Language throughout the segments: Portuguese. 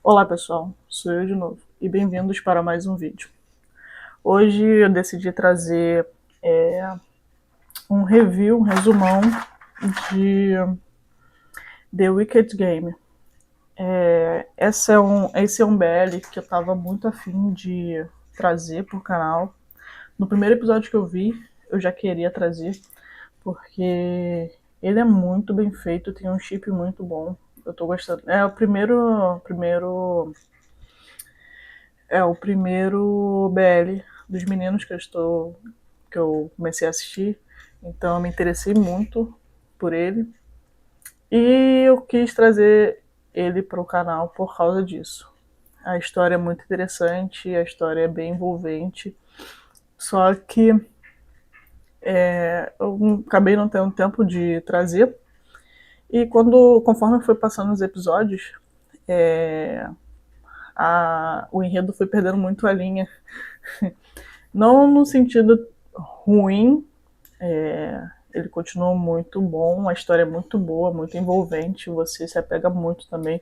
Olá pessoal, sou eu de novo e bem-vindos para mais um vídeo. Hoje eu decidi trazer um review, um resumão de The Wicked Game. Esse é um BL que eu estava muito afim de trazer para o canal. No primeiro episódio que eu vi, eu já queria trazer, porque ele é muito bem feito, tem um chip muito bom. Eu tô gostando. É o primeiro BL dos meninos que eu comecei a assistir, então eu me interessei muito por ele e eu quis trazer ele para o canal por causa disso. A história é muito interessante, a história é bem envolvente, só que eu acabei não tendo tempo de trazer e conforme foi passando os episódios, o enredo foi perdendo muito a linha. Não no sentido ruim, ele continua muito bom, a história é muito boa, muito envolvente, você se apega muito também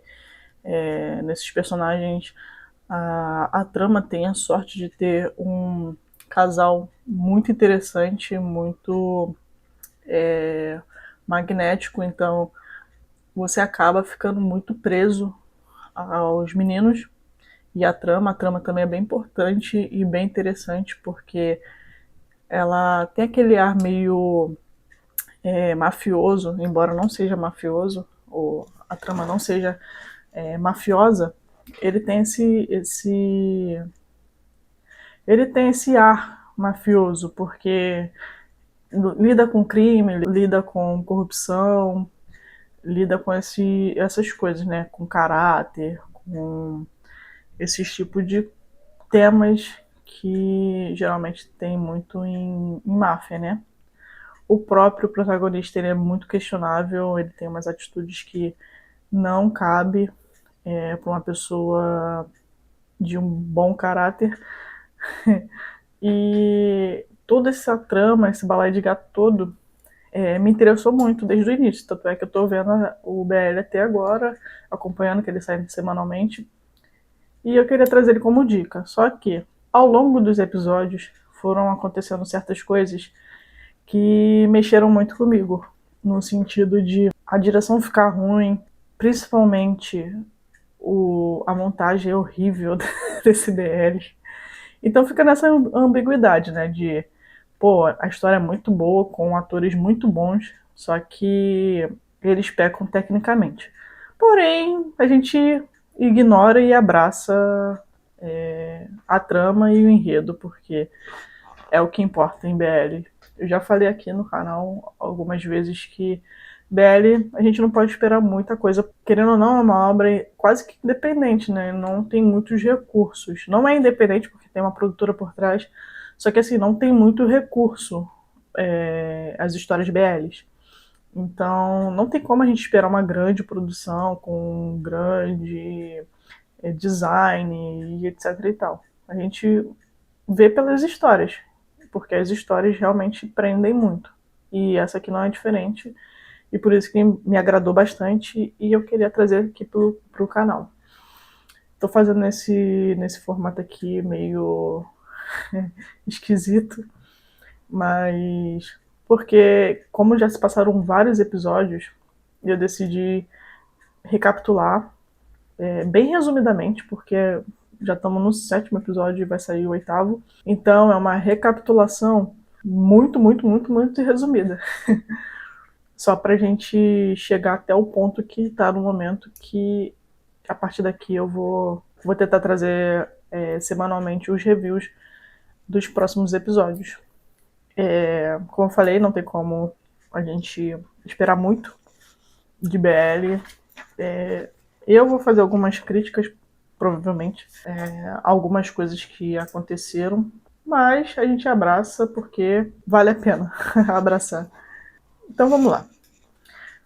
nesses personagens. A trama tem a sorte de ter um casal muito interessante, muito magnético, então você acaba ficando muito preso aos meninos e a trama também é bem importante e bem interessante porque ela tem aquele ar meio mafioso, embora não seja mafioso, ou a trama não seja mafiosa, ele tem esse ar mafioso, porque lida com crime, lida com corrupção, lida com essas coisas, né? Com caráter, com esses tipos de temas que geralmente tem muito em máfia, né? O próprio protagonista ele é muito questionável, ele tem umas atitudes que não cabe para uma pessoa de um bom caráter. E toda essa trama, esse balaio de gato todo, me interessou muito desde o início. Tanto é que eu estou vendo o BL até agora, acompanhando que ele sai semanalmente. E eu queria trazer ele como dica. Só que, ao longo dos episódios, foram acontecendo certas coisas que mexeram muito comigo. No sentido de a direção ficar ruim, principalmente a montagem é horrível desse BL. Então fica nessa ambiguidade, né? De, pô, a história é muito boa, com atores muito bons, só que eles pecam tecnicamente. Porém, a gente ignora e abraça a trama e o enredo, porque é o que importa em BL. Eu já falei aqui no canal algumas vezes que BL a gente não pode esperar muita coisa. Querendo ou não, é uma obra quase que independente, né? Não tem muitos recursos. Não é independente porque tem uma produtora por trás, só que assim, não tem muito recurso as histórias BLs. Então, não tem como a gente esperar uma grande produção com um grande design e etc e tal. A gente vê pelas histórias, porque as histórias realmente prendem muito. E essa aqui não é diferente, e por isso que me agradou bastante e eu queria trazer aqui pro canal. Tô fazendo nesse formato aqui meio esquisito, mas porque como já se passaram vários episódios, eu decidi recapitular bem resumidamente, porque já estamos no 7º episódio e vai sair o 8º. Então é uma recapitulação muito, muito, muito, muito resumida. Só pra gente chegar até o ponto que tá no momento que a partir daqui eu vou tentar trazer semanalmente os reviews dos próximos episódios. Como eu falei, não tem como a gente esperar muito de BL. Eu vou fazer algumas críticas, provavelmente, algumas coisas que aconteceram, mas a gente abraça porque vale a pena abraçar. Então vamos lá.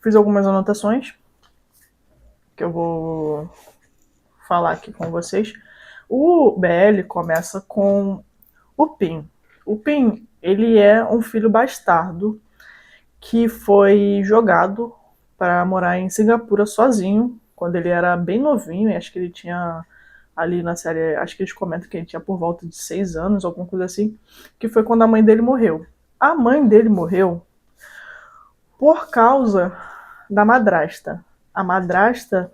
Fiz algumas anotações que eu vou falar aqui com vocês. O BL começa com o Pin. O Pin, ele é um filho bastardo que foi jogado para morar em Singapura sozinho quando ele era bem novinho, e acho que ele tinha ali na série, acho que eles comentam que ele tinha por volta de 6 anos, alguma coisa assim, que foi quando a mãe dele morreu. A mãe dele morreu por causa da madrasta. A madrasta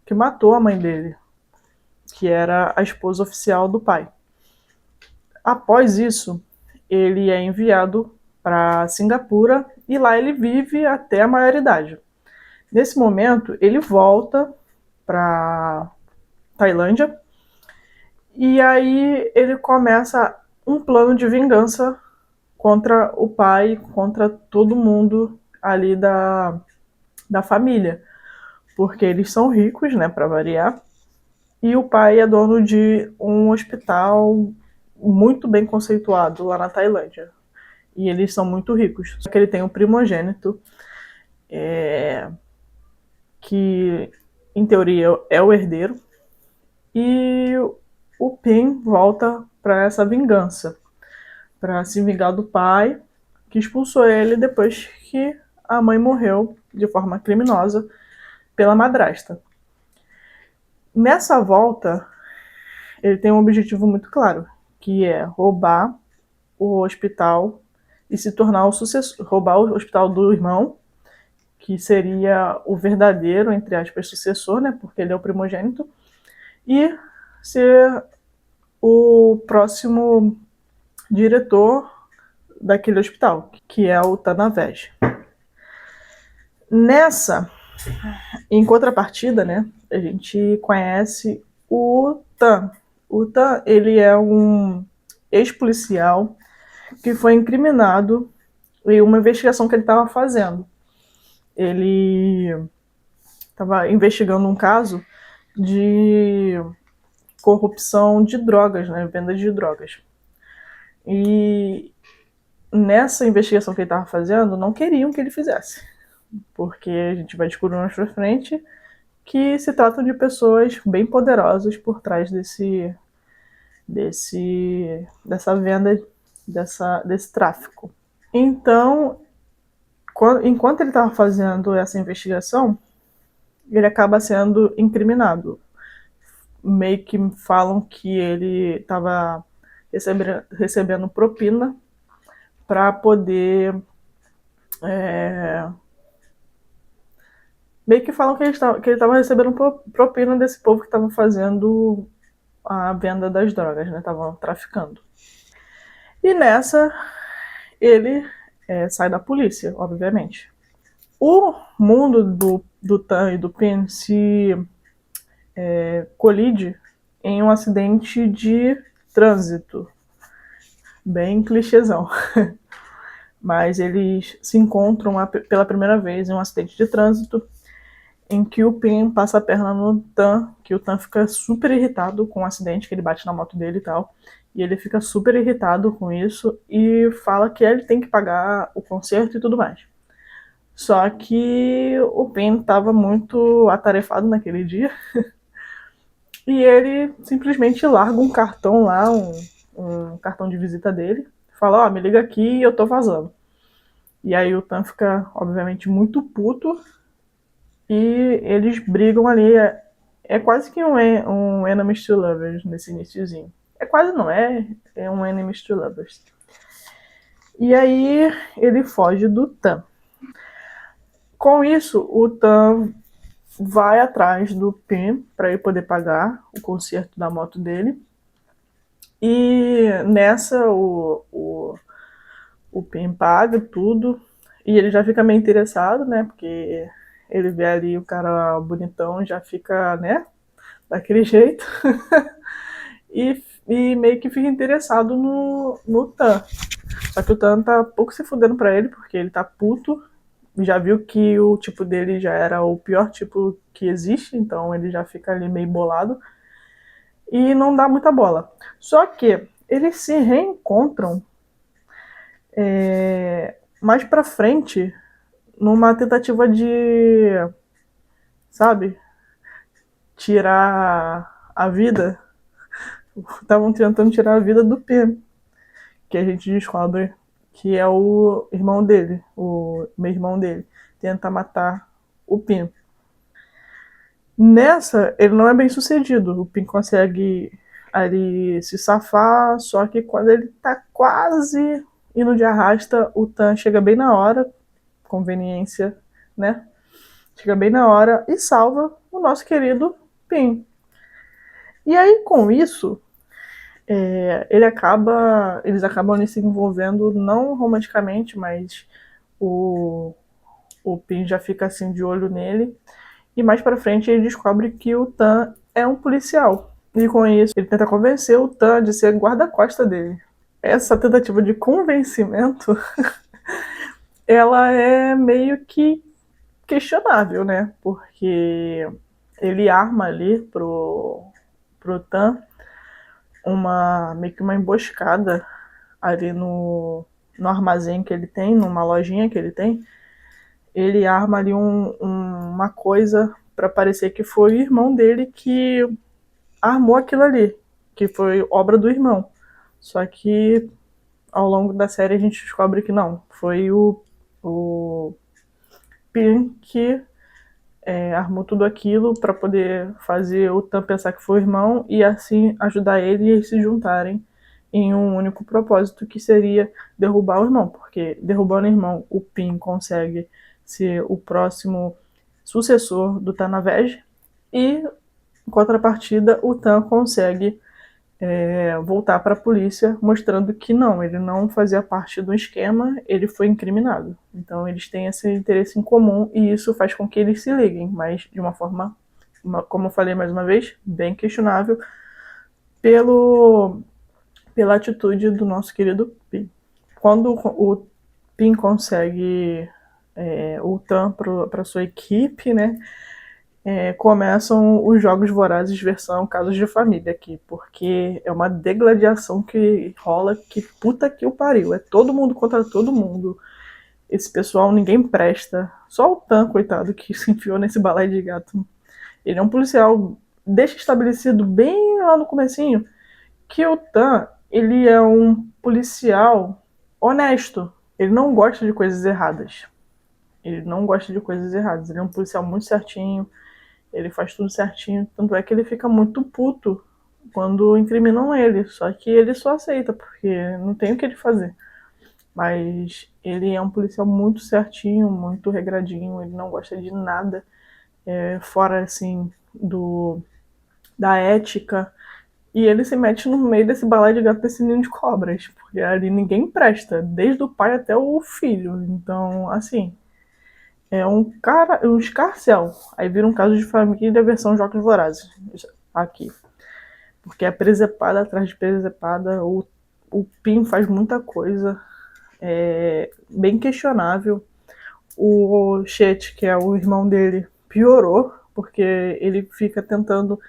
que matou a mãe dele, que era a esposa oficial do pai. Após isso, ele é enviado para Singapura e lá ele vive até a maioridade. Nesse momento, ele volta para Tailândia e aí ele começa um plano de vingança contra o pai, contra todo mundo ali da família, porque eles são ricos, né, para variar, e o pai é dono de um hospital muito bem conceituado lá na Tailândia. E eles são muito ricos. Só que ele tem um primogênito que, em teoria, é o herdeiro. E o Pin volta para essa vingança, para se vingar do pai, que expulsou ele depois que a mãe morreu de forma criminosa pela madrasta. Nessa volta, ele tem um objetivo muito claro, que é roubar o hospital e se tornar o sucessor, roubar o hospital do irmão, que seria o verdadeiro, entre aspas, sucessor, né, porque ele é o primogênito, e ser o próximo diretor daquele hospital, que é o Tanavej. Nessa, em contrapartida, né, a gente conhece o Tan. O Tan, ele é um ex-policial que foi incriminado em uma investigação que ele estava fazendo. Ele estava investigando um caso de corrupção de drogas, né, venda de drogas. E nessa investigação que ele estava fazendo, não queriam que ele fizesse, porque a gente vai descobrir mais pra frente que se tratam de pessoas bem poderosas por trás dessa venda, desse tráfico. Então, enquanto ele estava fazendo essa investigação, ele acaba sendo incriminado. Meio que falam que ele estava recebendo propina para poder. Meio que falam que ele estava recebendo propina desse povo que estava fazendo a venda das drogas, né? Estavam traficando. E nessa, ele sai da polícia, obviamente. O mundo do Tan e do Pin se colide em um acidente de trânsito. Bem clichêzão. Mas eles se encontram pela primeira vez em um acidente de trânsito em que o Pin passa a perna no Tan, que o Tan fica super irritado com o acidente, que ele bate na moto dele e tal. E ele fica super irritado com isso e fala que ele tem que pagar o conserto e tudo mais. Só que o Pin estava muito atarefado naquele dia e ele simplesmente larga um cartão lá, um cartão de visita dele, fala, me liga aqui e eu tô vazando. E aí o Tan fica, obviamente, muito puto e eles brigam ali. É quase que um enemies to lovers nesse iniciozinho. É quase não, é um enemies to lovers. E aí ele foge do Tan. Com isso, o Tan vai atrás do Pin para ele poder pagar o conserto da moto dele. E nessa o Pin paga tudo e ele já fica meio interessado, né? Porque ele vê ali o cara bonitão, já fica, né? Daquele jeito. e meio que fica interessado no Tan. Só que o Tan tá pouco se fudendo pra ele, porque ele tá puto. Já viu que o tipo dele já era o pior tipo que existe, então ele já fica ali meio bolado. E não dá muita bola. Só que eles se reencontram mais pra frente numa tentativa de, sabe, tirar a vida. Estavam tentando tirar a vida do Pin, que a gente descobre que é o irmão dele, o meio-irmão dele, tenta matar o Pin. Nessa, ele não é bem sucedido. O Pin consegue ali se safar, só que quando ele tá quase indo de arrasta, o Tan chega bem na hora, conveniência, né? Chega bem na hora e salva o nosso querido Pin. E aí, com isso, eles acabam ali se envolvendo, não romanticamente, mas o, o Pin já fica assim de olho nele. E mais pra frente ele descobre que o Tan é um policial. E com isso ele tenta convencer o Tan de ser guarda-costa dele. Essa tentativa de convencimento, ela é meio que questionável, né? Porque ele arma ali pro Tan meio que uma emboscada ali no armazém que ele tem, numa lojinha que ele tem. Ele arma ali uma coisa para parecer que foi o irmão dele que armou aquilo ali, que foi obra do irmão. Só que ao longo da série a gente descobre que não, foi o Pin que armou tudo aquilo para poder fazer o Tan pensar que foi o irmão e assim ajudar ele e eles se juntarem em um único propósito, que seria derrubar o irmão, porque derrubando o irmão, o Pin consegue ser o próximo sucessor do Tanavej e, em contrapartida, o Tan consegue voltar para a polícia, mostrando que não, ele não fazia parte do esquema, ele foi incriminado. Então eles têm esse interesse em comum e isso faz com que eles se liguem, mas de uma forma, como eu falei mais uma vez, bem questionável pelo, pela atitude do nosso querido Pin. Quando o Pin consegue o Tan para sua equipe, né? Começam os jogos vorazes versão casos de família aqui, porque é uma degladiação que rola que puta que o pariu. É todo mundo contra todo mundo. Esse pessoal ninguém presta. Só o Tan, coitado, que se enfiou nesse balai de gato. Ele é um policial, deixa estabelecido bem lá no comecinho que o Tan, ele é um policial honesto. Ele não gosta de coisas erradas. Ele não gosta de coisas erradas. Ele é um policial muito certinho. Ele faz tudo certinho. Tanto é que ele fica muito puto quando incriminam ele. Só que ele só aceita, porque não tem o que ele fazer. Mas ele é um policial muito certinho, muito regradinho. Ele não gosta de nada fora, assim, da ética. E ele se mete no meio desse balai de gato desse ninho de cobras. Porque ali ninguém presta, desde o pai até o filho. Então, assim, é um escarcel. Aí vira um caso de família versão Jogos Vorazes. Aqui. Porque é presepada atrás de presepada. O Pin faz muita coisa. Bem questionável. O Chet, que é o irmão dele, piorou. Porque ele fica tentando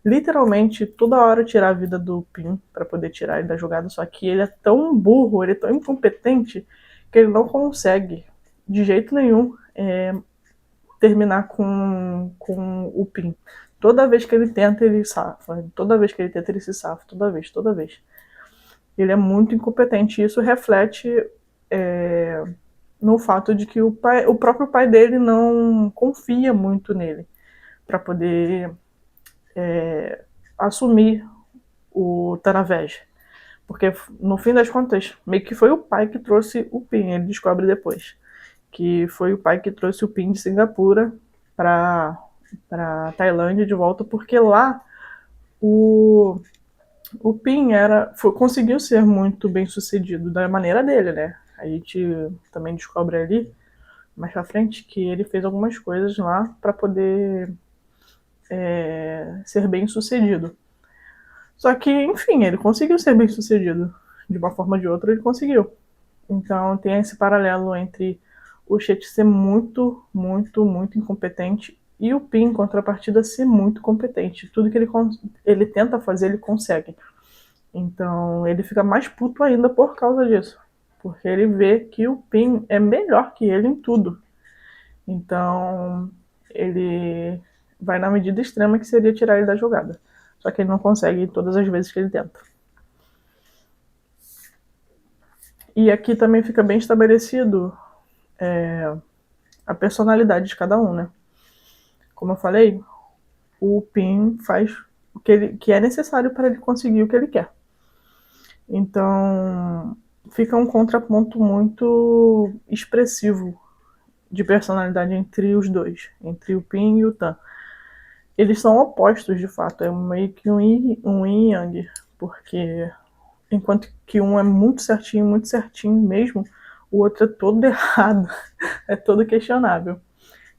literalmente toda hora tirar a vida do Pin para poder tirar ele da jogada. Só que ele é tão burro, ele é tão incompetente que ele não consegue de jeito nenhum terminar com o Pin. Toda vez que ele tenta, ele safa. Toda vez que ele tenta, ele se safa. Toda vez, toda vez. Ele é muito incompetente. E isso reflete no fato de que o próprio pai dele não confia muito nele para poder assumir o Tanavej. Porque, no fim das contas, meio que foi o pai que trouxe o Pin. Ele descobre depois que foi o pai que trouxe o Pin de Singapura para Tailândia de volta, porque lá o Pin conseguiu ser muito bem sucedido da maneira dele, né? A gente também descobre ali mais pra frente que ele fez algumas coisas lá para poder ser bem sucedido. Só que, enfim, ele conseguiu ser bem sucedido. De uma forma ou de outra, ele conseguiu. Então tem esse paralelo entre o Chet ser muito, muito, muito incompetente e o Pin, em contrapartida, ser muito competente. Tudo que ele tenta fazer, ele consegue. Então ele fica mais puto ainda por causa disso. Porque ele vê que o Pin é melhor que ele em tudo. Então ele vai na medida extrema que seria tirar ele da jogada. Só que ele não consegue todas as vezes que ele tenta. E aqui também fica bem estabelecido a personalidade de cada um, né? Como eu falei, o Pin faz o que é necessário para ele conseguir o que ele quer. Então, fica um contraponto muito expressivo de personalidade entre os dois, entre o Pin e o Tan. Eles são opostos, de fato, é meio que um yin yang, porque enquanto que um é muito certinho mesmo, o outro é todo errado, é todo questionável.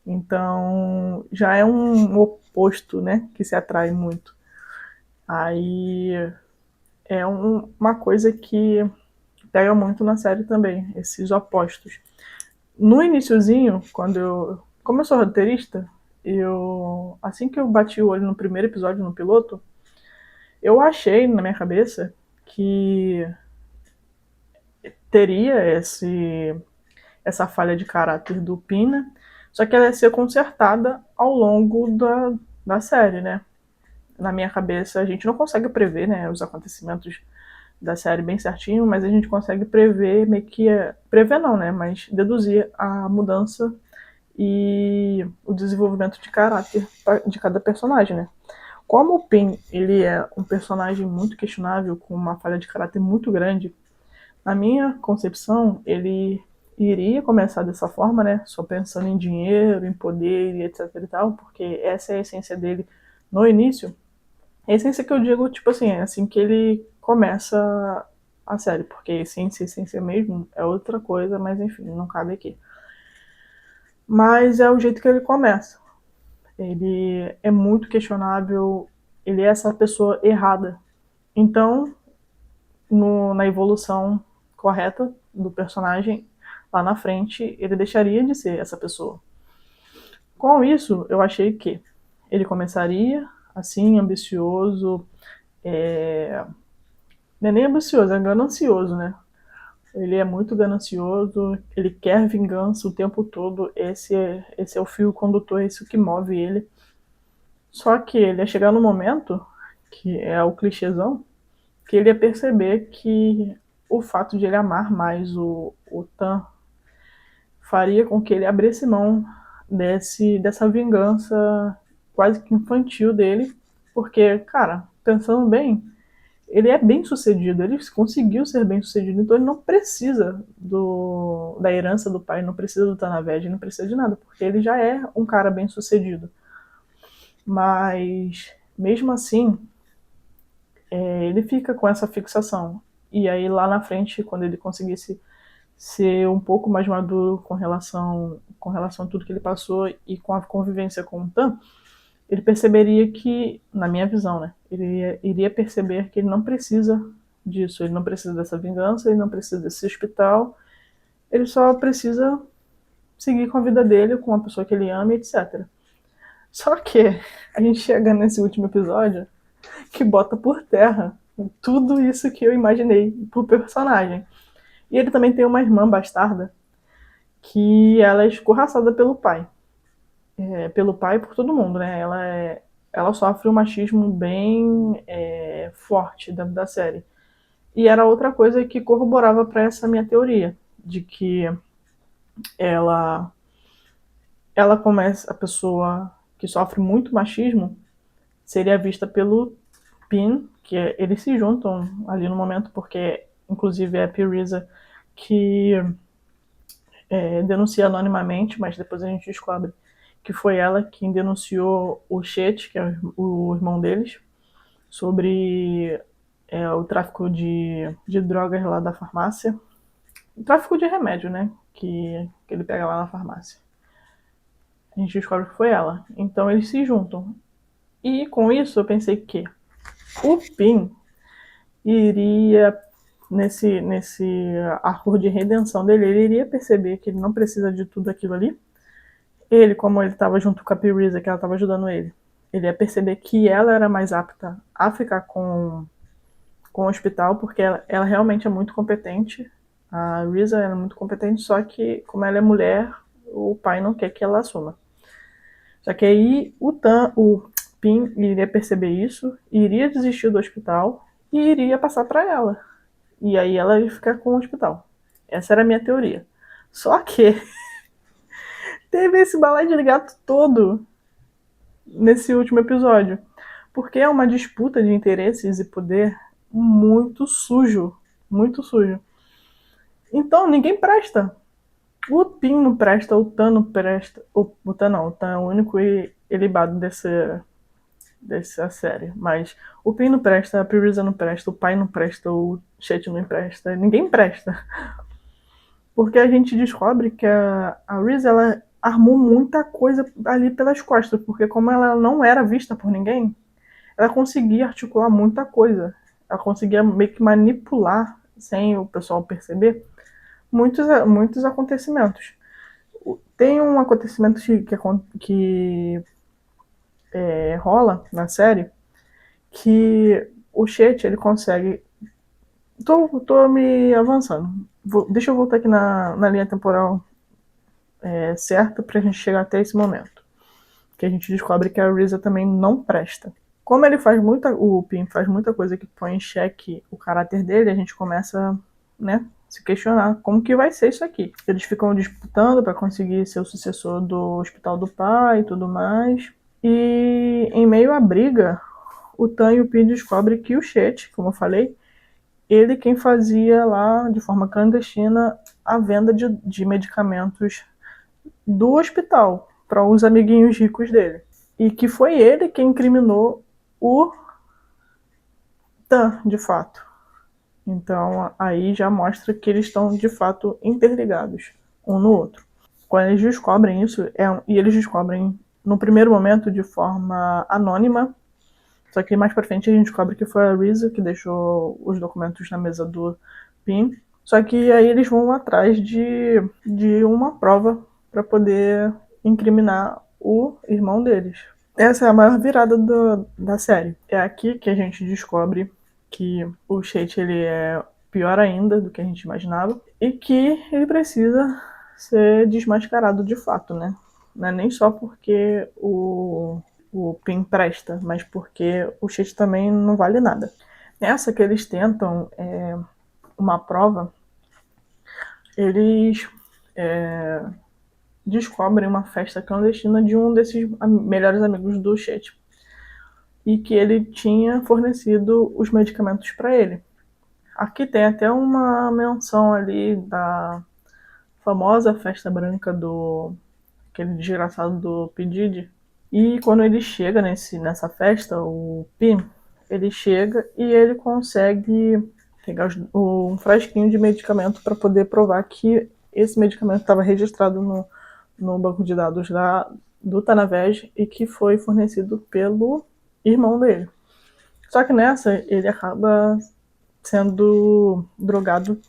Então, já é um oposto, né, que se atrai muito. Aí é uma coisa que pega muito na série também, esses opostos. No iniciozinho, como eu sou roteirista, assim que eu bati o olho no primeiro episódio, no piloto, eu achei na minha cabeça que teria essa falha de caráter do Pina, só que ela ia ser consertada ao longo da série, né? Na minha cabeça, a gente não consegue prever, né, os acontecimentos da série bem certinho, mas a gente consegue prever, meio que. Prever não, né? Mas deduzir a mudança e o desenvolvimento de caráter de cada personagem, né? Como o Pin, ele é um personagem muito questionável, com uma falha de caráter muito grande, na minha concepção, ele iria começar dessa forma, né? Só pensando em dinheiro, em poder e etc e tal, porque essa é a essência dele no início. A essência que eu digo, tipo assim, é assim que ele começa a série, porque essência mesmo é outra coisa, mas enfim, não cabe aqui. Mas é o jeito que ele começa. Ele é muito questionável, ele é essa pessoa errada. Então, na evolução correta do personagem, lá na frente, ele deixaria de ser essa pessoa. Com isso, eu achei que ele começaria assim, ambicioso, não é nem ambicioso, é ganancioso, né? Ele é muito ganancioso, ele quer vingança o tempo todo, esse é o fio condutor, é isso que move ele. Só que ele ia chegar no momento, que é o clichêzão, que ele ia perceber que o fato de ele amar mais o Tan faria com que ele abrisse mão dessa vingança quase que infantil dele, porque, cara, pensando bem, ele é bem sucedido, ele conseguiu ser bem sucedido, então ele não precisa da herança do pai, não precisa do Tanaved, não precisa de nada, porque ele já é um cara bem sucedido. Mas, mesmo assim, ele fica com essa fixação. E aí, lá na frente, quando ele conseguisse ser um pouco mais maduro com relação a tudo que ele passou e com a convivência com o Tan, ele perceberia que, na minha visão, né, ele iria perceber que ele não precisa disso, ele não precisa dessa vingança, ele não precisa desse hospital, ele só precisa seguir com a vida dele, com a pessoa que ele ama, etc. Só que a gente chega nesse último episódio que bota por terra tudo isso que eu imaginei pro personagem. E ele também tem uma irmã bastarda que ela é escorraçada pelo pai. Pelo pai e por todo mundo, né? Ela sofre um machismo bem forte dentro da série. E era outra coisa que corroborava para essa minha teoria, de que ela, ela começa, a pessoa que sofre muito machismo seria vista pelo Pin, que eles se juntam ali no momento, porque inclusive é a Piriza que denuncia anonimamente, mas depois a gente descobre que foi ela quem denunciou o Chet, que é o irmão deles, sobre o tráfico de drogas lá da farmácia. O tráfico de remédio, né? Que ele pega lá na farmácia. A gente descobre que foi ela. Então eles se juntam. E com isso eu pensei que o Pin iria, nesse arco de redenção dele, ele iria perceber que ele não precisa de tudo aquilo ali. Ele, como ele estava junto com a Piriza, que ela estava ajudando ele ia perceber que ela era mais apta a ficar com o hospital, porque ela realmente é muito competente. A Risa é muito competente, só que, como ela é mulher, o pai não quer que ela assuma. Só que aí o Pin iria perceber isso, iria desistir do hospital e iria passar para ela. E aí ela ia ficar com o hospital. Essa era a minha teoria. Só que teve esse balai de gato todo nesse último episódio. Porque é uma disputa de interesses e poder muito sujo. Muito sujo. Então ninguém presta. O Pin não presta, o Tan não presta. O Tan não, o Tan é o único ilibado dessa série. Mas o Pin não presta, a Pyrrhiza não presta, o pai não presta, o Chet não presta, ninguém presta. Porque a gente descobre que a Reese, ela armou muita coisa ali pelas costas, porque como ela não era vista por ninguém, ela conseguia articular muita coisa. Ela conseguia meio que manipular, sem o pessoal perceber, muitos acontecimentos. Tem um acontecimento que rola na série que o Chet, ele consegue... Tô me avançando. Deixa eu voltar aqui na linha temporal certa pra gente chegar até esse momento. Que a gente descobre que a Risa também não presta. Como ele faz o Pim faz muita coisa que põe em xeque o caráter dele, a gente começa, né, se questionar como que vai ser isso aqui. Eles ficam disputando para conseguir ser o sucessor do Hospital do Pai e tudo mais. E em meio à briga, o Tan e o Pim descobrem que o Chet, como eu falei, ele quem fazia lá de forma clandestina a venda de medicamentos do hospital para os amiguinhos ricos dele. E que foi ele quem incriminou o Tan, de fato. Então aí já mostra que eles estão de fato interligados um no outro. Quando eles descobrem isso, e eles descobrem no primeiro momento de forma anônima, só que mais pra frente a gente descobre que foi a Risa que deixou os documentos na mesa do Pim. Só que aí eles vão atrás de uma prova para poder incriminar o irmão deles. Essa é a maior virada da série. É aqui que a gente descobre que o Chet ele é pior ainda do que a gente imaginava e que ele precisa ser desmascarado de fato, né? Não é nem só porque o Pin presta, mas porque o Chet também não vale nada. Nessa que eles tentam uma prova, eles descobrem uma festa clandestina de um desses melhores amigos do Chet e que ele tinha fornecido os medicamentos para ele. Aqui tem até uma menção ali da famosa festa branca do aquele desgraçado do P. Diddy. E quando ele chega nessa festa, o Pim, ele chega e ele consegue pegar um frasquinho de medicamento para poder provar que esse medicamento estava registrado no banco de dados do Tanavej e que foi fornecido pelo irmão dele. Só que nessa ele acaba sendo drogado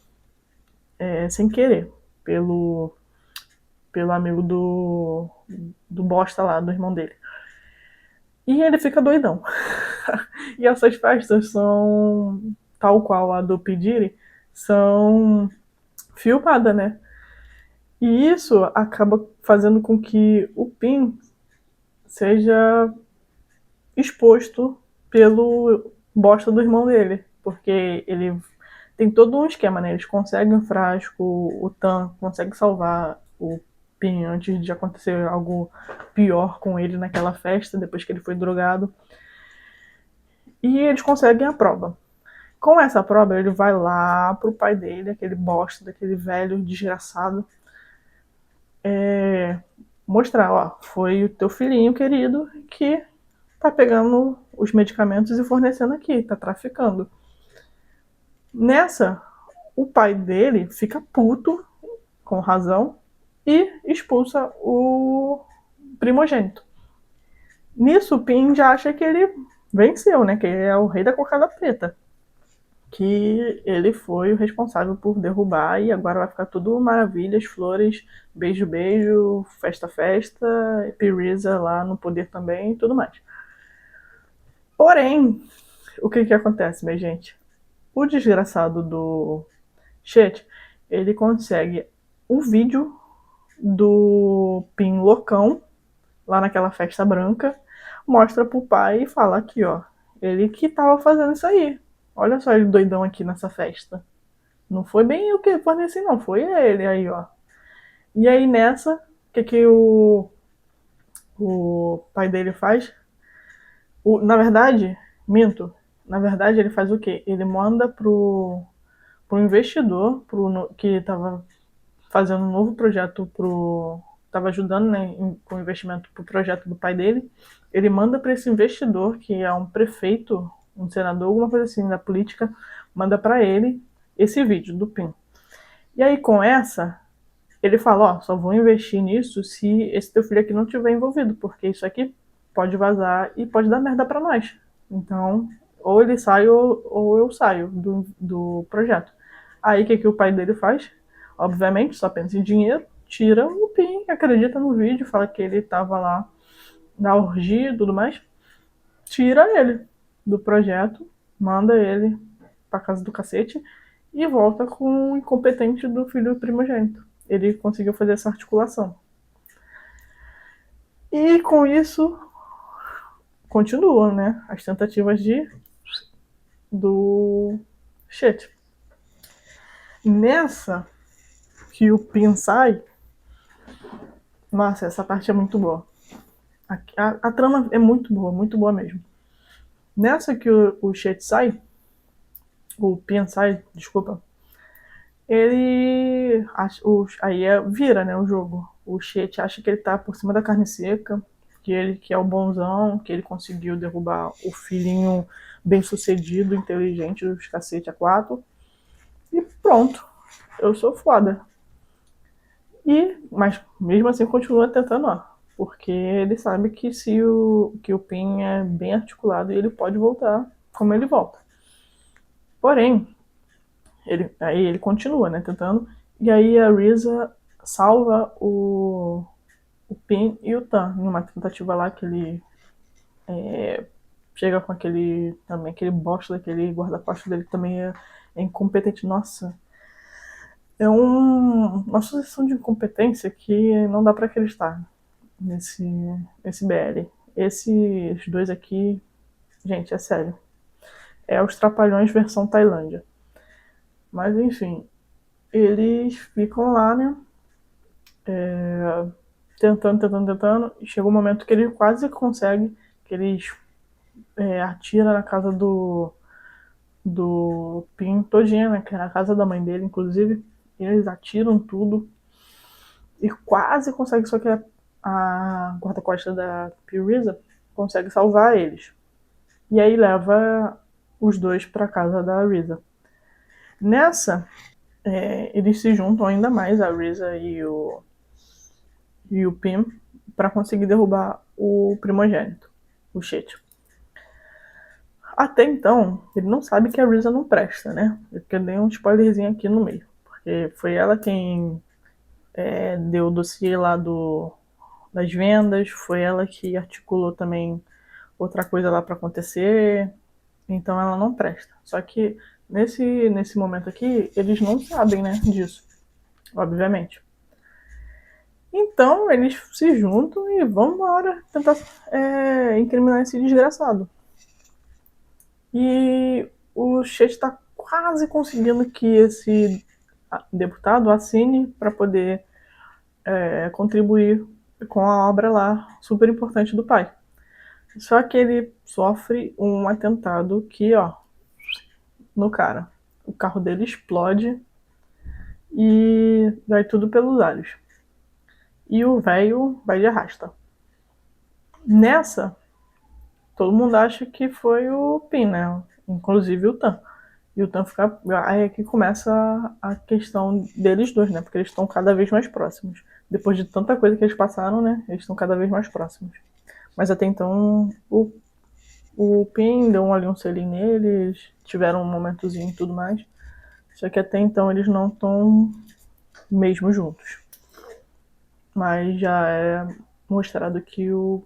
sem querer pelo amigo do bosta lá, do irmão dele. E ele fica doidão. E essas festas são, tal qual a do Pediri, são filmadas, né? E isso acaba fazendo com que o Pin seja exposto pelo bosta do irmão dele. Porque ele tem todo um esquema, né? Eles conseguem o frasco, o Tan consegue salvar o Pin antes de acontecer algo pior com ele naquela festa, depois que ele foi drogado. E eles conseguem a prova. Com essa prova, ele vai lá pro pai dele, aquele bosta, daquele velho desgraçado, mostrar, ó, foi o teu filhinho querido que tá pegando os medicamentos e fornecendo aqui, tá traficando. Nessa, o pai dele fica puto, com razão, e expulsa o primogênito. Nisso, o Pin já acha que ele venceu, né? Que ele é o rei da cocada preta. Que ele foi o responsável por derrubar e agora vai ficar tudo maravilhas, flores, beijo, beijo, festa, festa, Pyrrhiza lá no poder também e tudo mais. Porém, o que acontece, minha gente? O desgraçado do Chet, ele consegue o vídeo do Pin loucão lá naquela festa branca, mostra pro pai e fala aqui, ó, ele que tava fazendo isso aí. Olha só ele doidão aqui nessa festa. Não foi bem eu que forneci, não, foi ele aí, ó. E aí nessa, que o o pai dele faz. Na verdade, minto. Na verdade, ele faz o quê? Ele manda pro investidor que estava fazendo um novo projeto estava ajudando, né, com o investimento para o projeto do pai dele. Ele manda para esse investidor, que é um prefeito, um senador, alguma coisa assim da política, manda para ele esse vídeo do PIN. E aí com essa, ele fala, ó, só vou investir nisso se esse teu filho aqui não tiver envolvido, porque isso aqui pode vazar e pode dar merda para nós. Então, ou ele sai ou eu saio do projeto. Aí o que o pai dele faz? Obviamente, só pensa em dinheiro, tira o PIN, acredita no vídeo, fala que ele estava lá na orgia e tudo mais, tira ele do projeto, manda ele pra casa do cacete e volta com o incompetente do filho primogênito. Ele conseguiu fazer essa articulação. E com isso, continuam, né, as tentativas do Chet. Nessa que o Pin sai, nossa, essa parte é muito boa. A trama é muito boa mesmo. Nessa que o Chet sai, o Pin sai, desculpa, ele aí vira, né, o jogo. O Chet acha que ele tá por cima da carne seca, que ele que é o bonzão, que ele conseguiu derrubar o filhinho bem sucedido, inteligente dos cacete a quatro. E pronto, eu sou foda. Mas mesmo assim continua tentando, ó, porque ele sabe que que o Pin é bem articulado e ele pode voltar como ele volta. Porém, aí ele continua, né, tentando. E aí a Risa salva o Pin e o Tan numa tentativa lá que ele chega com aquele bosta daquele guarda-costas dele que também é incompetente. Nossa, é uma sucessão de incompetência que não dá pra acreditar nesse BL. Esses dois aqui, gente, é sério. É os Trapalhões versão Tailândia. Mas enfim, eles ficam lá, né? Tentando. E chega um momento que ele quase consegue, que eles atira na casa do Pin todinha, né? Que é a casa da mãe dele, inclusive. E eles atiram tudo. E quase consegue, só que a guarda-costas da Piriza consegue salvar eles. E aí leva os dois para casa da Risa. Nessa, eles se juntam ainda mais, a Risa e o Pim, para conseguir derrubar o primogênito, o Chet. Até então, ele não sabe que a Risa não presta, né? Eu dei um spoilerzinho aqui no meio. Porque foi ela quem deu o dossiê lá das vendas, foi ela que articulou também outra coisa lá para acontecer, então ela não presta. Só que nesse momento aqui, eles não sabem, né, disso, obviamente. Então eles se juntam e vamos embora tentar incriminar esse desgraçado. E o Chet está quase conseguindo que esse deputado assine para poder contribuir com a obra lá super importante do pai. Só que ele sofre um atentado que, ó, no cara. O carro dele explode e vai tudo pelos ares. E o velho vai de arrasta. Nessa, todo mundo acha que foi o Pin, né? Inclusive o Tan. E o Tan fica. Aí é que começa a questão deles dois, né? Porque eles estão cada vez mais próximos. Depois de tanta coisa que eles passaram, né? Eles estão cada vez mais próximos. Mas até então, o Pin deu ali um selinho neles, tiveram um momentozinho e tudo mais. Só que até então eles não estão mesmo juntos. Mas já é mostrado que o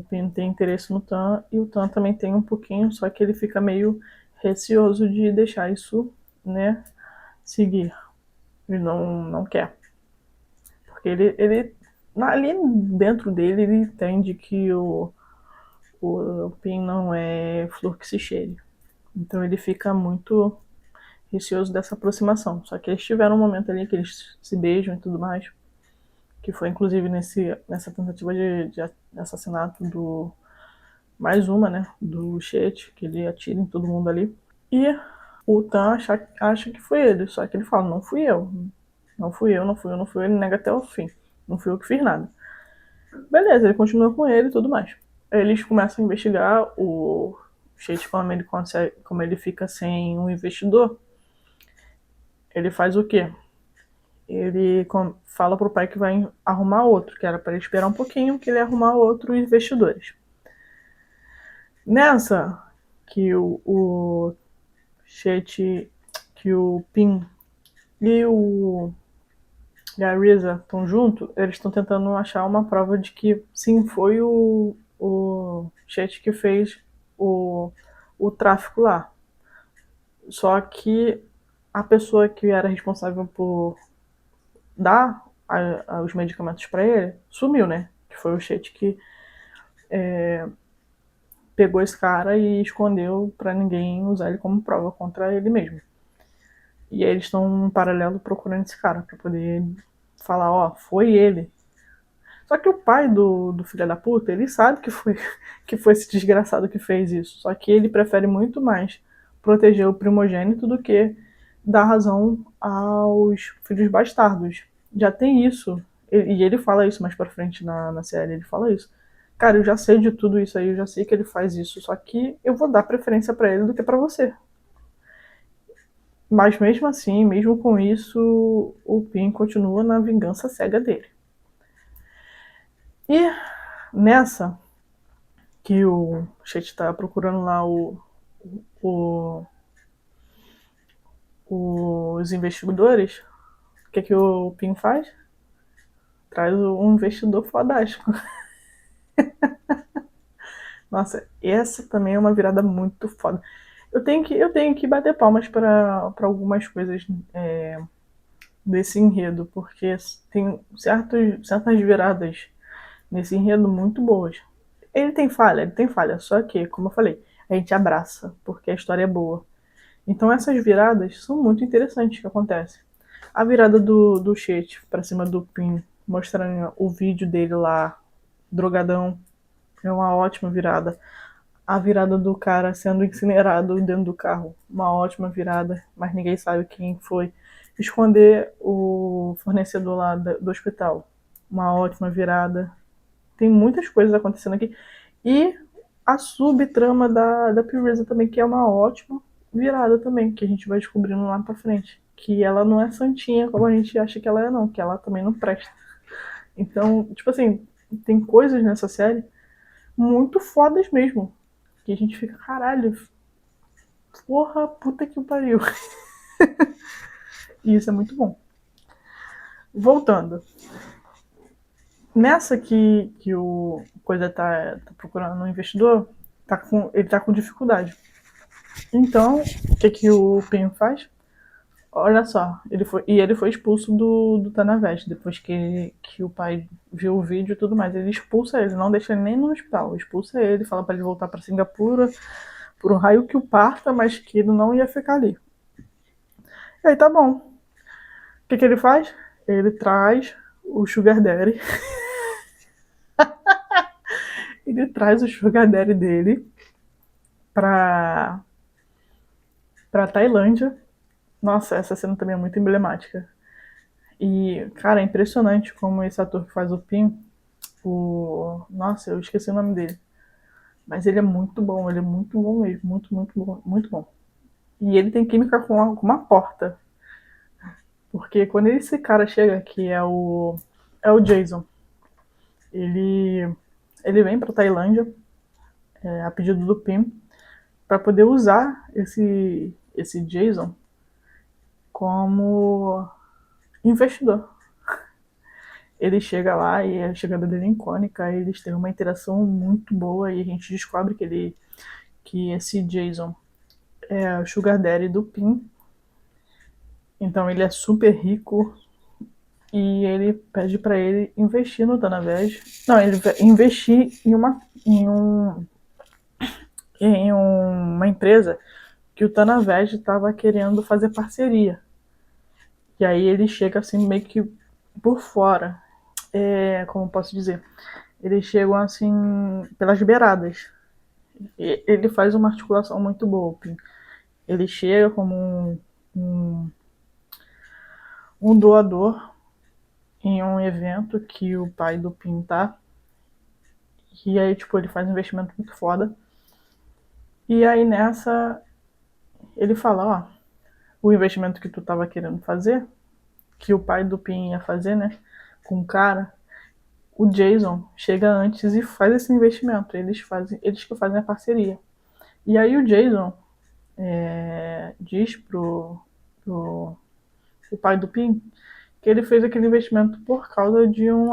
Pin tem interesse no Tan e o Tan também tem um pouquinho, só que ele fica meio receoso de deixar isso, né, seguir. Ele não quer. Porque ele ali dentro dele, ele entende que o Pin não é flor que se cheire. Então ele fica muito receoso dessa aproximação. Só que eles tiveram um momento ali que eles se beijam e tudo mais, que foi inclusive nessa tentativa assassinato do... Mais uma, né? Do Chet, que ele atira em todo mundo ali. E o Tan acha que foi ele, só que ele fala, não fui eu. Não fui eu, não fui eu, não fui eu. Ele nega até o fim. Não fui eu que fiz nada. Beleza, ele continua com ele e tudo mais. Eles começam a investigar o Chet, como ele fica sem um investidor. Ele faz o quê? Ele fala pro pai que vai arrumar outro, que era para ele esperar um pouquinho, que ele ia arrumar outros investidores. Nessa, que o Chet, que o Pin e a Risa estão juntos, eles estão tentando achar uma prova de que sim, foi o Chet que fez o tráfico lá. Só que a pessoa que era responsável por dar os medicamentos para ele sumiu, né? Que foi o Chet que pegou esse cara e escondeu para ninguém usar ele como prova contra ele mesmo. E aí eles estão em paralelo procurando esse cara para poder falar, ó, foi ele. Só que o pai do filho da puta, ele sabe que foi esse desgraçado que fez isso. Só que ele prefere muito mais proteger o primogênito do que dar razão aos filhos bastardos. Já tem isso. E ele fala isso mais pra frente na série, ele fala isso. Cara, eu já sei de tudo isso aí, eu já sei que ele faz isso, só que eu vou dar preferência pra ele do que pra você. Mas mesmo assim, mesmo com isso, o Pin continua na vingança cega dele. E nessa que o Chet tá procurando lá o, os investidores, o que o Pin faz? Traz um investidor fodástico. Nossa, essa também é uma virada muito foda. Eu tenho que bater palmas para algumas coisas desse enredo, porque tem certas viradas nesse enredo muito boas. Ele tem falha, só que, como eu falei, a gente abraça, porque a história é boa. Então essas viradas são muito interessantes que acontecem. A virada do Chet pra cima do Pin, mostrando o vídeo dele lá, drogadão, é uma ótima virada. A virada do cara sendo incinerado dentro do carro, uma ótima virada, mas ninguém sabe quem foi. Esconder o fornecedor lá do hospital, uma ótima virada. Tem muitas coisas acontecendo aqui. E a subtrama da Pureza também, que é uma ótima virada também, que a gente vai descobrindo lá pra frente. Que ela não é santinha como a gente acha que ela é, não, que ela também não presta. Então, tipo assim, tem coisas nessa série muito fodas mesmo. Que a gente fica, caralho, porra, puta que pariu. E isso é muito bom. Voltando. Nessa que o Coisa tá procurando um investidor, ele tá com dificuldade. Então, o que o Penho faz? Olha só, ele foi expulso do Tanavest, depois que o pai viu o vídeo e tudo mais. Ele expulsa ele, não deixa ele nem no hospital. Expulsa ele, fala para ele voltar para Singapura, por um raio que o parta, mas que ele não ia ficar ali. E aí tá bom. O que ele faz? Ele traz o Sugar Daddy. Ele traz o Sugar Daddy dele pra Tailândia. Nossa, essa cena também é muito emblemática. E, cara, é impressionante como esse ator que faz o Pin, Nossa, eu esqueci o nome dele. Mas ele é muito bom, ele é muito bom mesmo. Muito, muito bom, muito bom. E ele tem química com uma porta. Porque quando esse cara chega, que é o Jason, ele, ele vem pra Tailândia, a pedido do Pim, para poder usar esse Jason como investidor. Ele chega lá e a chegada dele é icônica, eles têm uma interação muito boa e a gente descobre que esse Jason é o Sugar Daddy do Pim. Então ele é super rico e ele pede para ele investir no Tanavej. Não, ele investir em uma empresa que o Tanavej estava querendo fazer parceria. E aí ele chega assim meio que por fora. Como posso dizer? eles chegam assim pelas beiradas. Ele faz uma articulação muito boa, o Pin. Ele chega como um, um doador em um evento que o pai do Pin tá. E aí, tipo, ele faz um investimento muito foda. E aí nessa, ele fala, ó, o investimento que tu tava querendo fazer, que o pai do Pin ia fazer, né, com o cara, o Jason chega antes e faz esse investimento. Eles que fazem a parceria. E aí o Jason diz pro o pai do Pin que ele fez aquele investimento por causa de um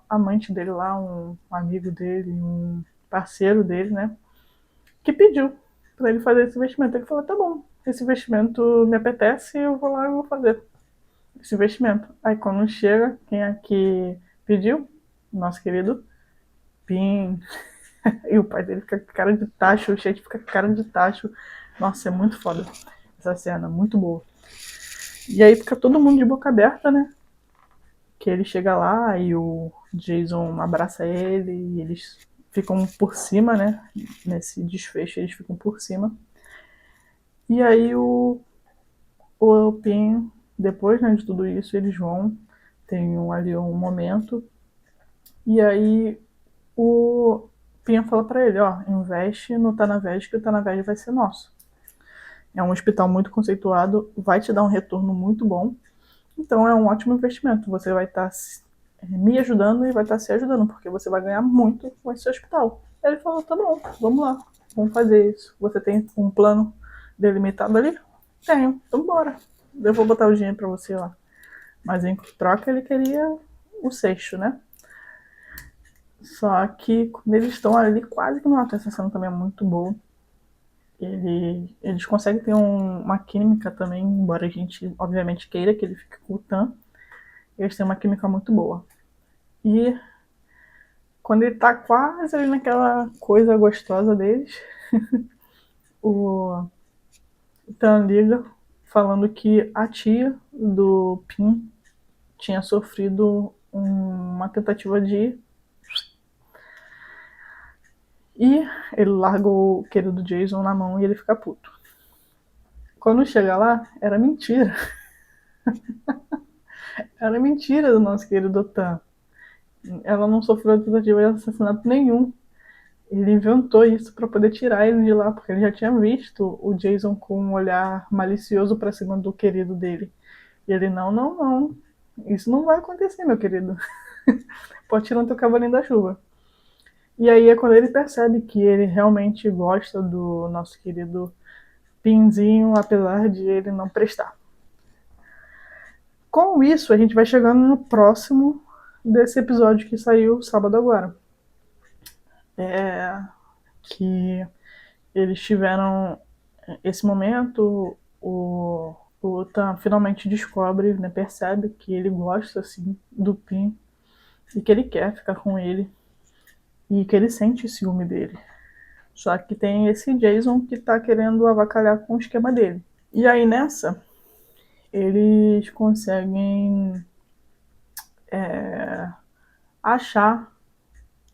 amante dele lá, um amigo dele, um parceiro dele, né? Que pediu para ele fazer esse investimento. Ele falou: tá bom, esse investimento me apetece, eu vou lá e vou fazer esse investimento. Aí quando chega, quem é que pediu? Nosso querido Pin. E o pai dele fica com cara de tacho, o Shade fica com cara de tacho. Nossa, é muito foda essa cena, muito boa. E aí fica todo mundo de boca aberta, né? Que ele chega lá e o Jason abraça ele e eles ficam por cima, né? Nesse desfecho eles ficam por cima. E aí o Pin, depois, né, de tudo isso, eles vão, tem ali um momento, e aí o Pin fala pra ele, ó, investe no Tanaved, que o Tanaved vai ser nosso. É um hospital muito conceituado, vai te dar um retorno muito bom, então é um ótimo investimento. Você vai estar me ajudando e vai estar se ajudando, porque você vai ganhar muito com esse hospital. Ele falou, tá bom, vamos lá, vamos fazer isso. Você tem um plano delimitado ali? Tenho, então bora. Eu vou botar o dinheiro pra você lá. Mas em troca ele queria o sexto, né? Só que quando eles estão ali quase que no ato, essa cena também é muito boa. Eles conseguem ter uma química também, embora a gente obviamente queira que ele fique com o Tan, eles têm uma química muito boa. E quando ele tá quase ali naquela coisa gostosa deles, o Tan liga falando que a tia do Pin tinha sofrido uma tentativa de. E ele larga o querido Jason na mão e ele fica puto. Quando chega lá, era mentira. Era mentira do nosso querido Tan. Ela não sofreu tentativa de assassinato nenhum. Ele inventou isso para poder tirar ele de lá, porque ele já tinha visto o Jason com um olhar malicioso para cima do querido dele. E ele, não, não, não. Isso não vai acontecer, meu querido. Pode tirar o teu cavalinho da chuva. E aí é quando ele percebe que ele realmente gosta do nosso querido Pinzinho, apesar de ele não prestar. Com isso, a gente vai chegando no próximo desse episódio que saiu sábado agora. Que eles tiveram esse momento, o Tan finalmente descobre, né, percebe que ele gosta assim do Pin e que ele quer ficar com ele e que ele sente ciúme dele. Só que tem esse Jason que tá querendo avacalhar com o esquema dele. E aí nessa, eles conseguem achar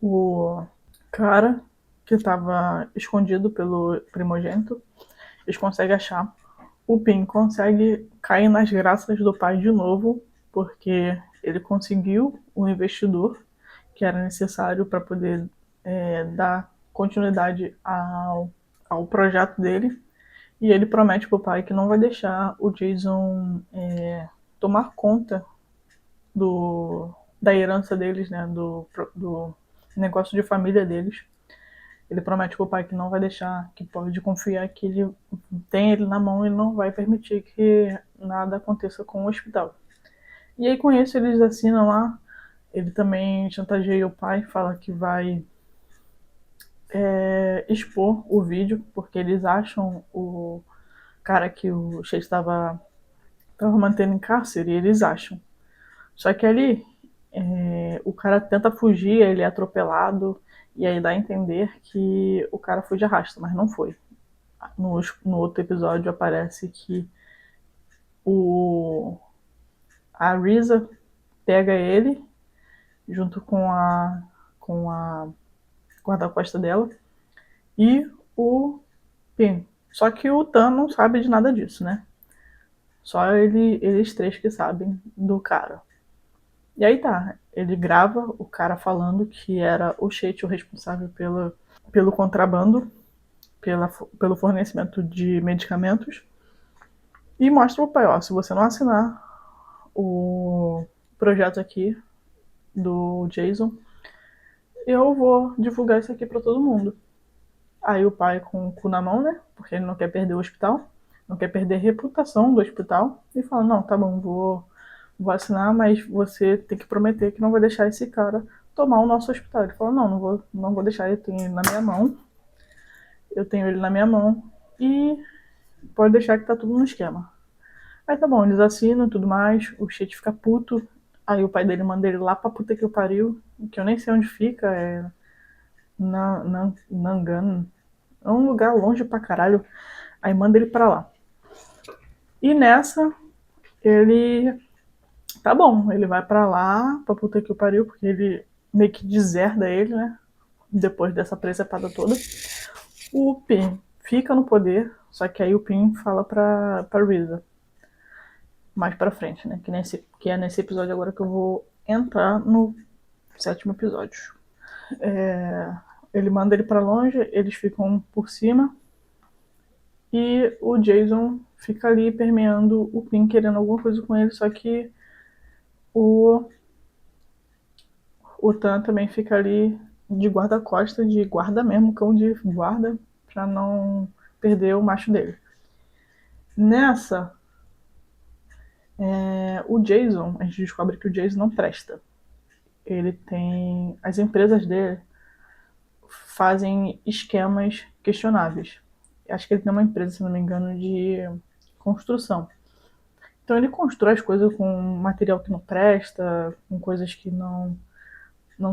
o cara que estava escondido pelo primogênito. Eles conseguem achar. O Pin consegue cair nas graças do pai de novo, porque ele conseguiu o investidor que era necessário para poder dar continuidade ao projeto dele. E ele promete pro pai que não vai deixar o Jason tomar conta da herança deles, né? Do negócio de família deles. Ele promete pro pai que não vai deixar, que pode confiar que ele tem ele na mão e não vai permitir que nada aconteça com o hospital. E aí com isso eles assinam lá. Ele também chantageia o pai, fala que vai expor o vídeo, porque eles acham o cara que o Chase estava mantendo em cárcere, eles acham. Só que ali o cara tenta fugir, ele é atropelado, e aí dá a entender que o cara foi de arrasto, mas não foi. No outro episódio aparece que a Risa pega ele junto com com a guarda-costa dela, e o Pin. Só que o Tan não sabe de nada disso, né? Só eles três que sabem do cara. E aí tá, ele grava o cara falando que era o Sheit o responsável pelo contrabando, pelo fornecimento de medicamentos, e mostra pro pai, ó, se você não assinar o projeto aqui do Jason, eu vou divulgar isso aqui pra todo mundo. Aí o pai com o cu na mão, né? Porque ele não quer perder o hospital, não quer perder a reputação do hospital, e fala, não, tá bom, vou assinar, mas você tem que prometer que não vai deixar esse cara tomar o nosso hospital. Ele falou, não vou deixar, eu tenho ele na minha mão, e pode deixar que tá tudo no esquema. Aí tá bom, eles assinam e tudo mais, o Sheit fica puto, aí o pai dele manda ele lá pra puta que eu pariu, que eu nem sei onde fica, é Nangan, é um lugar longe pra caralho, aí manda ele pra lá. E nessa, ele tá bom, ele vai pra lá, pra puta que o pariu, porque ele meio que deserda ele, né? Depois dessa presepada toda. O Pin fica no poder, só que aí o Pin fala pra Risa. Mais pra frente, né? Que é nesse episódio agora que eu vou entrar no 7º episódio. Ele manda ele pra longe, eles ficam por cima. E o Jason fica ali permeando o Pin, querendo alguma coisa com ele, só que o Tan também fica ali de guarda-costa, de guarda mesmo, cão de guarda, pra não perder o macho dele. Nessa, o Jason, a gente descobre que o Jason não presta. Ele tem... As empresas dele fazem esquemas questionáveis. Acho que ele tem uma empresa, se não me engano, de construção. Então ele constrói as coisas com material que não presta, com coisas que não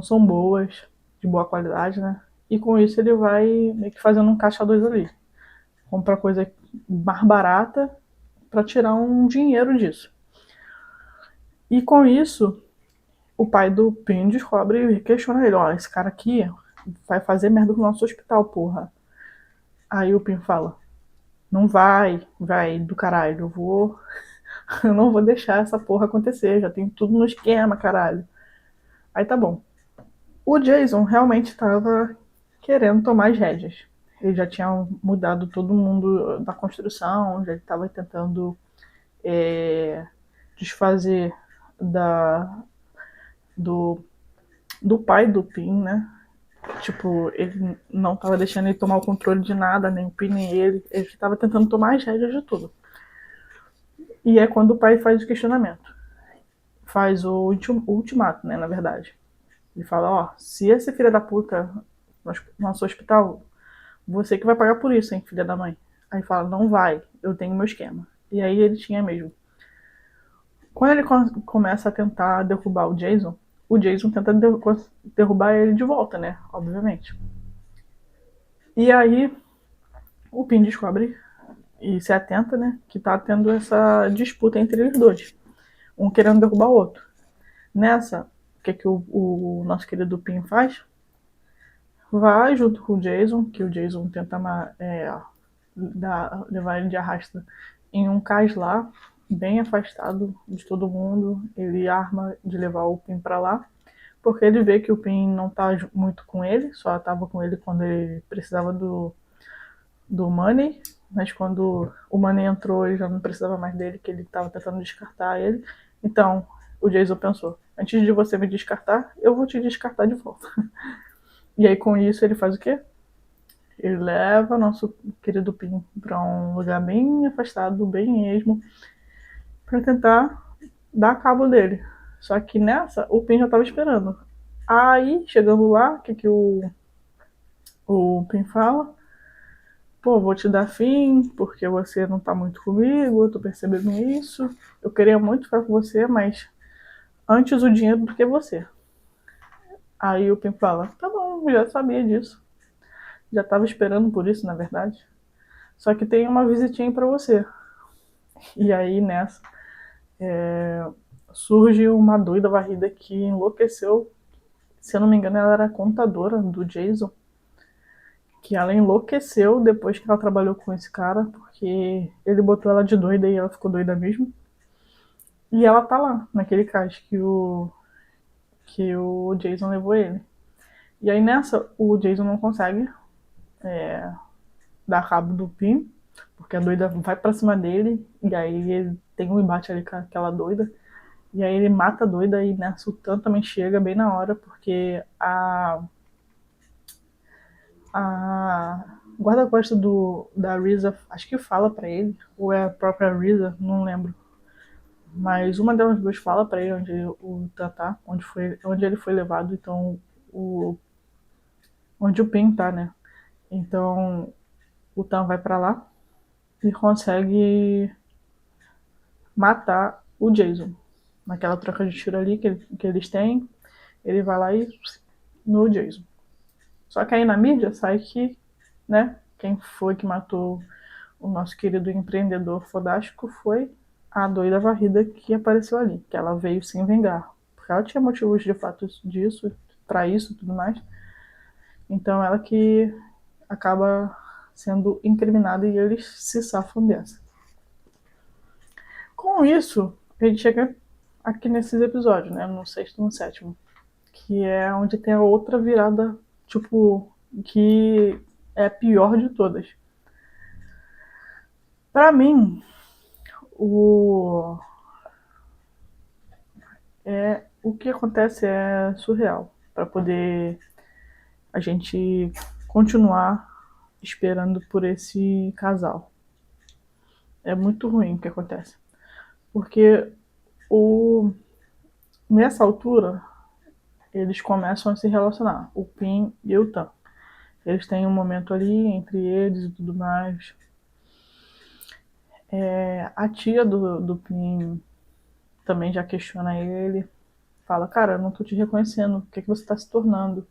são boas, de boa qualidade, né? E com isso ele vai meio que fazendo um caixa dois ali. Compra coisa mais barata para tirar um dinheiro disso. E com isso, o pai do Pin descobre e questiona ele, ó, esse cara aqui vai fazer merda com o nosso hospital, porra. Aí o Pin fala, não vai do caralho, eu não vou deixar essa porra acontecer, já tem tudo no esquema, caralho. Aí tá bom. O Jason realmente estava querendo tomar as rédeas. Ele já tinha mudado todo mundo da construção, já estava tentando desfazer do, do pai do Pin, né? Tipo, ele não estava deixando ele tomar o controle de nada, nem o Pin, nem ele. Ele estava tentando tomar as rédeas de tudo. E é quando o pai faz o questionamento. Faz o ultimato, né, na verdade. Ele fala, ó, se esse filho da puta no nosso hospital, você que vai pagar por isso, hein, filha da mãe. Aí fala, não vai, eu tenho meu esquema. E aí ele tinha mesmo. Quando ele começa a tentar derrubar o Jason tenta derrubar ele de volta, né, obviamente. E aí o Pin descobre e se atenta, né, que tá tendo essa disputa entre eles dois. Um querendo derrubar o outro. Nessa, o que o nosso querido Pin faz? Vai junto com o Jason, que o Jason tenta levar ele de arrasta em um cais lá, bem afastado de todo mundo. Ele arma de levar o Pin pra lá, porque ele vê que o Pin não tá muito com ele, só tava com ele quando ele precisava do Money, mas quando o Money entrou ele já não precisava mais dele, que ele tava tentando descartar ele. Então o Jason pensou, antes de você me descartar, eu vou te descartar de volta. E aí com isso ele faz o quê? Ele leva nosso querido Pin para um lugar bem afastado, bem esmo, para tentar dar cabo dele. Só que nessa, o Pin já estava esperando. Aí, chegando lá, o que o Pin fala? Pô, vou te dar fim, porque você não tá muito comigo, eu tô percebendo isso. Eu queria muito ficar com você, mas antes o dinheiro do que você. Aí o Pin fala, tá bom, já sabia disso. Já estava esperando por isso, na verdade. Só que tem uma visitinha para você. E aí, nessa, surge uma doida varrida que enlouqueceu se eu não me engano, ela era contadora do Jason, que ela enlouqueceu depois que ela trabalhou com esse cara, porque ele botou ela de doida e ela ficou doida mesmo. E ela tá lá, naquele cais que o Jason levou ele. E aí nessa, o Jason não consegue dar cabo do Pim, porque a doida vai pra cima dele, e aí ele tem um embate ali com aquela doida. E aí ele mata a doida e nessa o Tan também chega bem na hora, porque a guarda-costas da Risa, acho que fala pra ele, ou é a própria Risa, não lembro. Mas uma delas duas fala pra ele onde o Tan tá, onde ele foi levado, então onde o Pin tá, né? Então o Tan vai pra lá e consegue matar o Jason. Naquela troca de tiro ali que eles têm, ele vai lá e no Jason. Só que aí na mídia sai que, né, quem foi que matou o nosso querido empreendedor fodástico foi a doida varrida que apareceu ali, que ela veio sem vingar. Porque ela tinha motivos de fato disso, pra isso e tudo mais. Então ela que acaba sendo incriminada e eles se safam dessa. Com isso, a gente chega aqui nesses episódios, né? No sexto e no sétimo. Que é onde tem a outra virada, tipo, que é a pior de todas. Pra mim, o o que acontece é surreal para poder a gente continuar esperando por esse casal. É muito ruim o que acontece. Porque o nessa altura eles começam a se relacionar, o Pin e o Tan. Eles têm um momento ali entre eles e tudo mais. A tia do Pin também já questiona ele, fala, cara, eu não tô te reconhecendo, o que, que você tá se tornando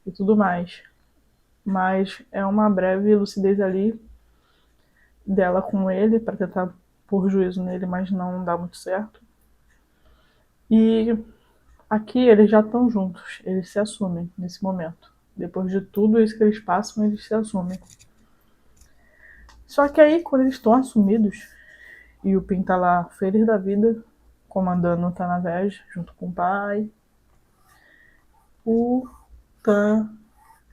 e tudo mais. Mas é uma breve lucidez ali dela com ele para tentar pôr juízo nele, mas não dá muito certo. E aqui eles já estão juntos, eles se assumem nesse momento. Depois de tudo isso que eles passam, eles se assumem. Só que aí, quando eles estão assumidos, e o Pin tá lá feliz da vida, comandando o Tanavej junto com o pai, o Tan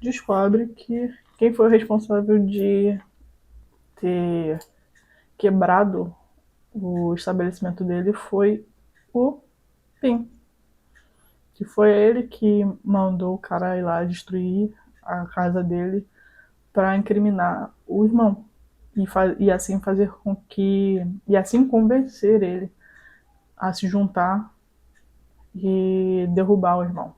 descobre que quem foi o responsável de ter quebrado o estabelecimento dele foi o Pin. Que foi ele que mandou o cara ir lá destruir a casa dele para incriminar o irmão. E assim fazer com que. E assim convencer ele a se juntar e derrubar o irmão.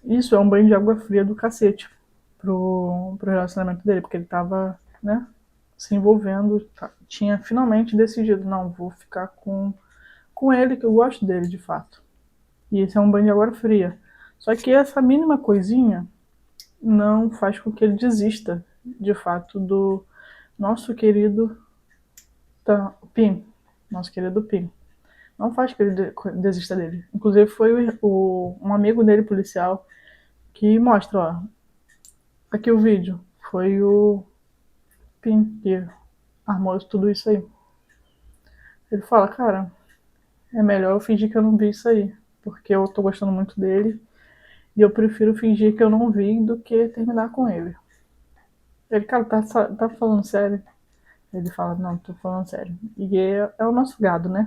Isso é um banho de água fria do cacete pro relacionamento dele, porque ele tava, né, se envolvendo, tinha finalmente decidido, não, vou ficar com ele, que eu gosto dele de fato. E esse é um banho de água fria. Só que essa mínima coisinha não faz com que ele desista, de fato, do nosso querido Pim. Nosso querido Pim. Não faz que ele desista dele. Inclusive foi um amigo dele, policial, que mostra, ó, aqui o vídeo. Foi o Pim que armou tudo isso aí. Ele fala, cara, é melhor eu fingir que eu não vi isso aí, porque eu tô gostando muito dele e eu prefiro fingir que eu não vi do que terminar com ele. Ele, cara, tá falando sério? Ele fala, não, tô falando sério. E é o nosso gado, né?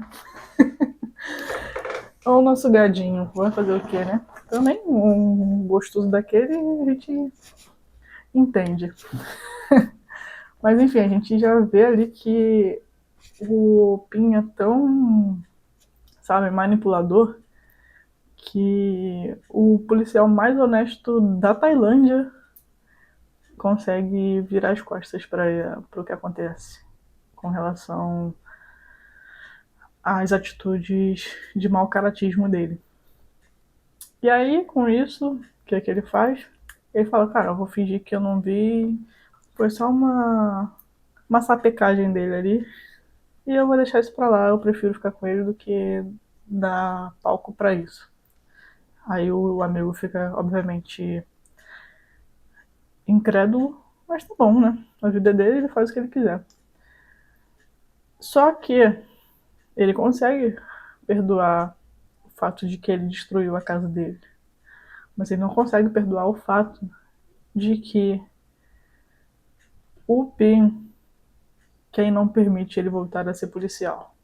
É o nosso gadinho. Vai fazer o quê, né? Também um gostoso daquele a gente entende. Mas enfim, a gente já vê ali que o Pin é tão, sabe, manipulador que o policial mais honesto da Tailândia consegue virar as costas para o que acontece com relação às atitudes de mau caratismo dele. E aí, com isso, o que é que ele faz? Ele fala, cara, eu vou fingir que eu não vi, foi só uma sapecagem dele ali, e eu vou deixar isso pra lá, eu prefiro ficar com ele do que dar palco pra isso. Aí o amigo fica, obviamente, incrédulo, mas tá bom, né? A vida é dele, ele faz o que ele quiser. Só que ele consegue perdoar o fato de que ele destruiu a casa dele. Mas ele não consegue perdoar o fato de que o Pin, quem não permite ele voltar a ser policial.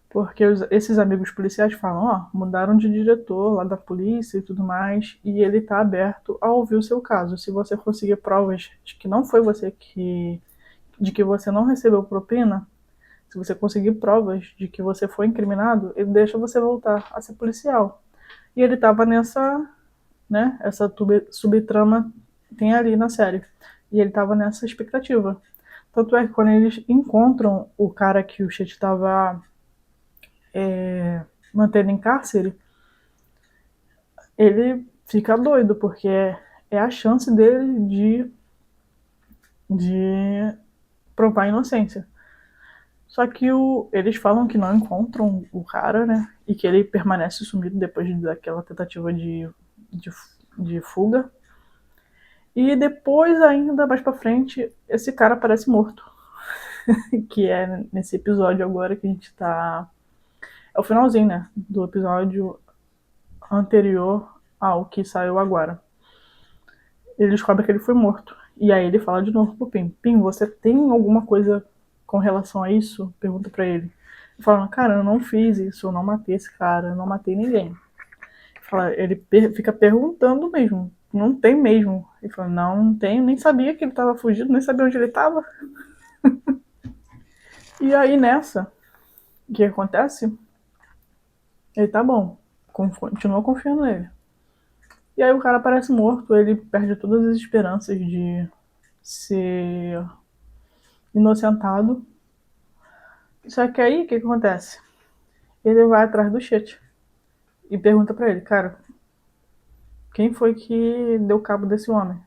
Porque esses amigos policiais falam, ó, mudaram de diretor lá da polícia e tudo mais, e ele tá aberto a ouvir o seu caso. Se você conseguir provas de que não foi você de que você não recebeu propina, se você conseguir provas de que você foi incriminado, ele deixa você voltar a ser policial. E ele tava nessa, né, essa subtrama tem ali na série. E ele tava nessa expectativa. Tanto é que quando eles encontram o cara que o Chet tava mantendo em cárcere, ele fica doido, porque é a chance dele de provar a inocência. Só que eles falam que não encontram o cara, né? E que ele permanece sumido depois daquela tentativa de, de fuga. E depois, ainda mais pra frente, esse cara aparece morto. Que é nesse episódio agora que a gente tá. É o finalzinho, né? Do episódio anterior ao que saiu agora. Ele descobre que ele foi morto. E aí ele fala de novo pro Pim. Pim, você tem alguma coisa com relação a isso? Pergunta pra ele. Ele fala, cara, eu não fiz isso, eu não matei esse cara, eu não matei ninguém. Ele fica perguntando mesmo. Não tem mesmo. Ele fala, não tenho, nem sabia que ele tava fugido, nem sabia onde ele tava. E aí nessa, o que acontece? Ele tá bom. Continua confiando nele. E aí o cara parece morto, ele perde todas as esperanças de ser inocentado. Só que aí o que acontece? Ele vai atrás do Chet e pergunta pra ele, cara, quem foi que deu cabo desse homem?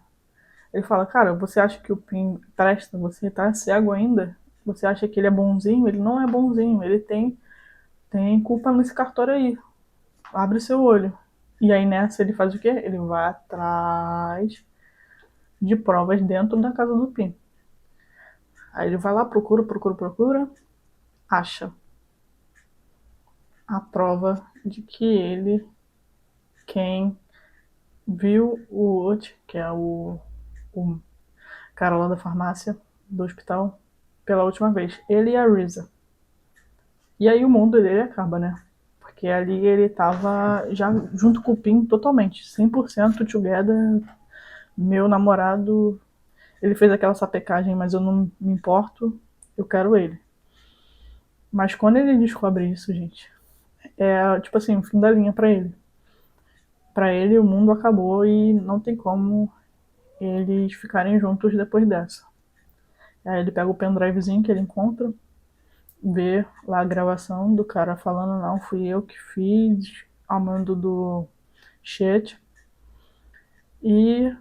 Ele fala, cara, você acha que o Pin presta? Você tá cego ainda? Você acha que ele é bonzinho? Ele não é bonzinho, ele tem culpa nesse cartório aí. Abre seu olho. E aí nessa ele faz o quê? Ele vai atrás de provas dentro da casa do Pin. Aí ele vai lá, procura, acha a prova de que ele, quem viu o Wood, que é o cara lá da farmácia, do hospital, pela última vez. Ele e a Risa. E aí o mundo dele acaba, né? Porque ali ele tava já junto com o Pin totalmente, 100% together. Meu namorado, ele fez aquela sapecagem, mas eu não me importo, eu quero ele. Mas quando ele descobre isso, gente, é tipo assim, o fim da linha pra ele. Pra ele o mundo acabou e não tem como eles ficarem juntos depois dessa. Aí ele pega o pendrivezinho que ele encontra, vê lá a gravação do cara falando, não, fui eu que fiz, ao mando do Chet. E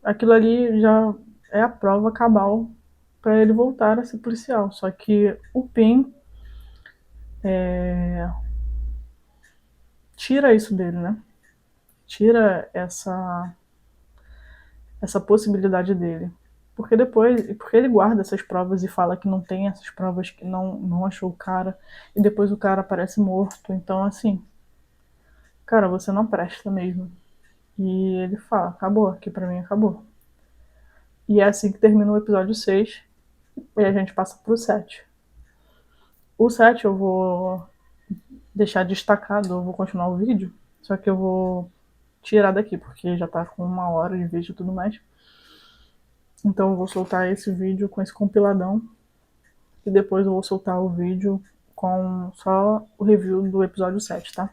aquilo ali já é a prova cabal para ele voltar a ser policial. Só que o Pin tira isso dele, né? Tira essa possibilidade dele. Porque ele guarda essas provas e fala que não tem essas provas, que não achou o cara, e depois o cara aparece morto. Então, assim, cara, você não presta mesmo. E ele fala, acabou, aqui pra mim acabou. E é assim que termina o episódio 6, e a gente passa pro 7. O 7 eu vou deixar destacado, eu vou continuar o vídeo, só que eu vou tirar daqui, porque já tá com 1 hora de vídeo e tudo mais. Então eu vou soltar esse vídeo com esse compiladão, e depois eu vou soltar o vídeo com só o review do episódio 7, tá?